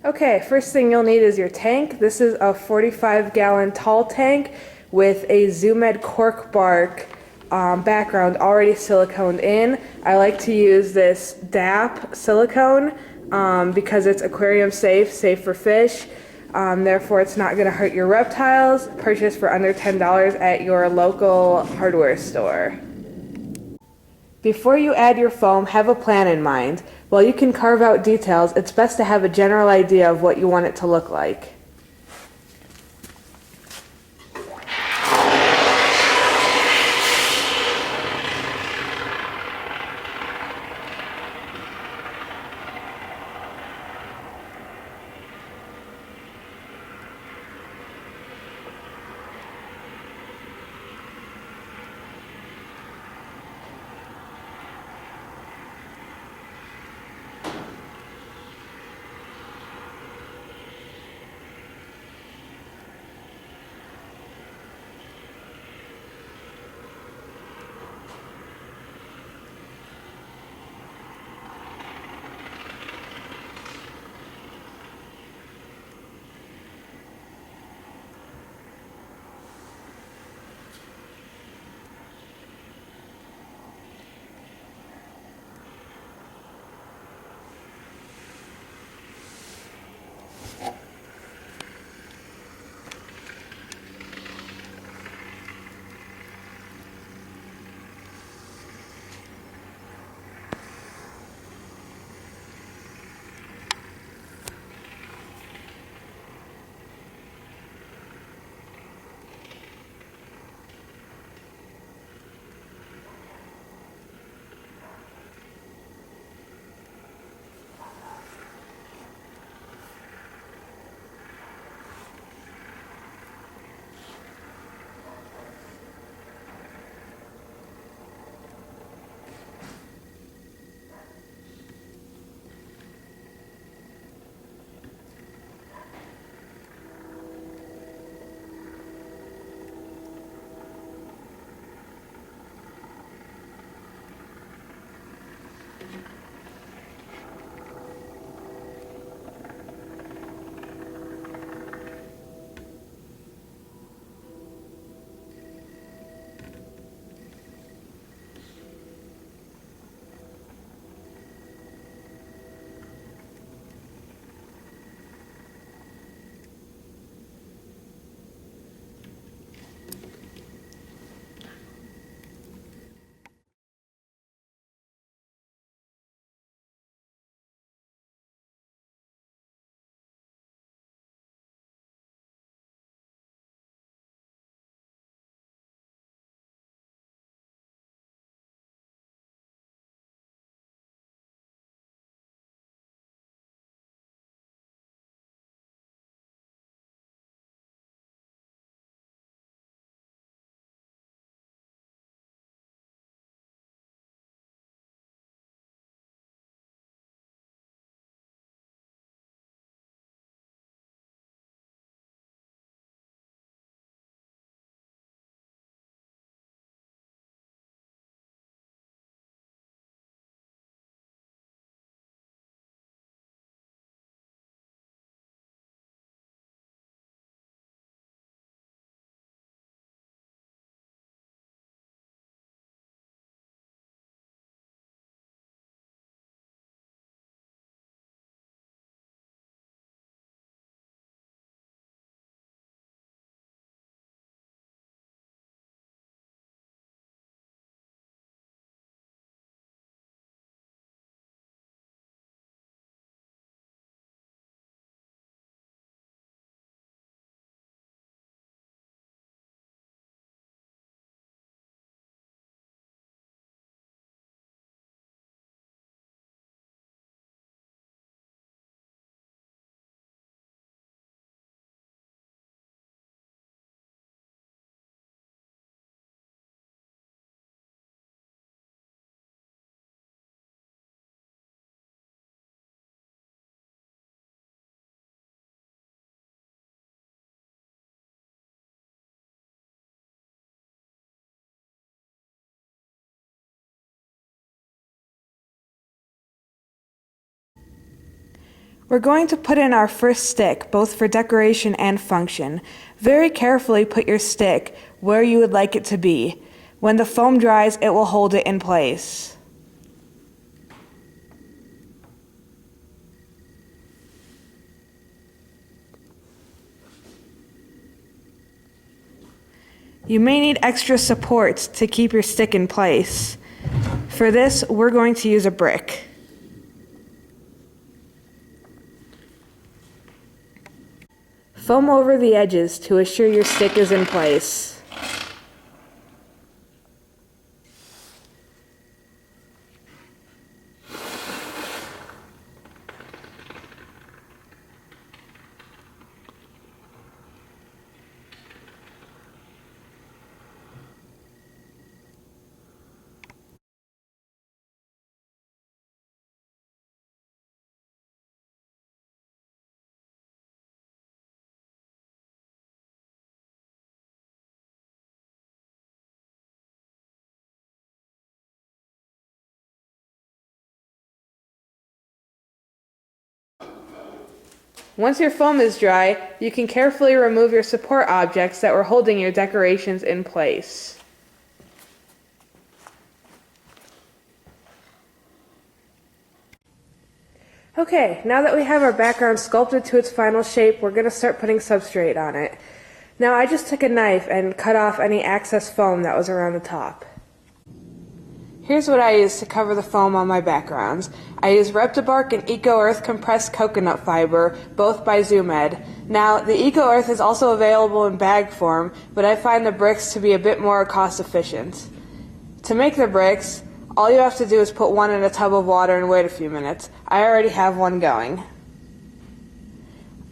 Okay, first thing you'll need is your tank. This is a 45-gallon tall tank with a Zoomed cork bark background already siliconed in. I like to use this DAP silicone because it's aquarium safe for fish. Therefore, it's not going to hurt your reptiles. Purchased for under $10 at your local hardware store. Before you add your foam, have a plan in mind. While you can carve out details, it's best to have a general idea of what you want it to look like. We're going to put in our first stick, both for decoration and function. Very carefully put your stick where you would like it to be. When the foam dries, it will hold it in place. You may need extra supports to keep your stick in place. For this, we're going to use a brick. Foam over the edges to assure your stick is in place. Once your foam is dry, you can carefully remove your support objects that were holding your decorations in place. Okay, now that we have our background sculpted to its final shape, we're going to start putting substrate on it. Now I just took a knife and cut off any excess foam that was around the top. Here's what I use to cover the foam on my backgrounds. I use Reptibark and Eco Earth compressed coconut fiber, both by ZoomEd. Now, the Eco Earth is also available in bag form, but I find the bricks to be a bit more cost efficient. To make the bricks, all you have to do is put one in a tub of water and wait a few minutes. I already have one going.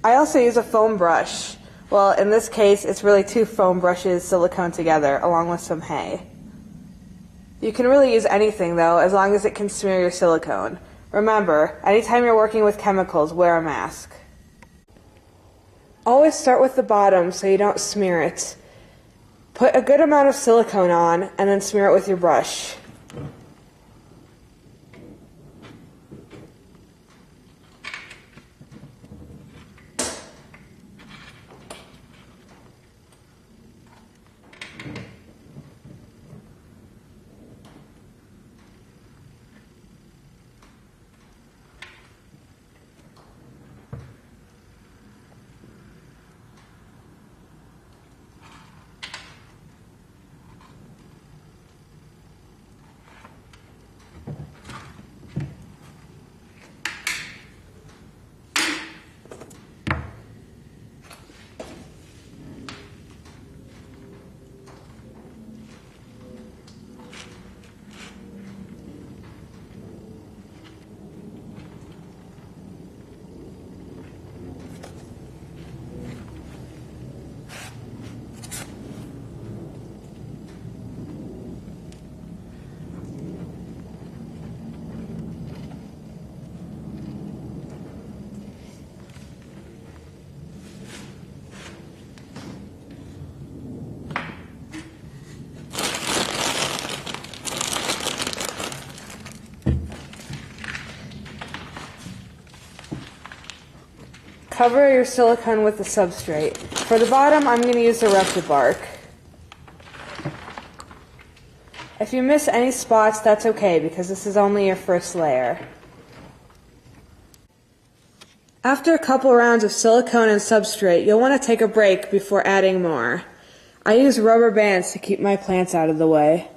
I also use a foam brush. Well, in this case, it's really two foam brushes silicone together, along with some hay. You can really use anything, though, as long as it can smear your silicone. Remember, anytime you're working with chemicals, wear a mask. Always start with the bottom so you don't smear it. Put a good amount of silicone on, and then smear it with your brush. Cover your silicone with the substrate. For the bottom, I'm going to use the Reptibark. If you miss any spots, that's okay, because this is only your first layer. After a couple rounds of silicone and substrate, you'll want to take a break before adding more. I use rubber bands to keep my plants out of the way.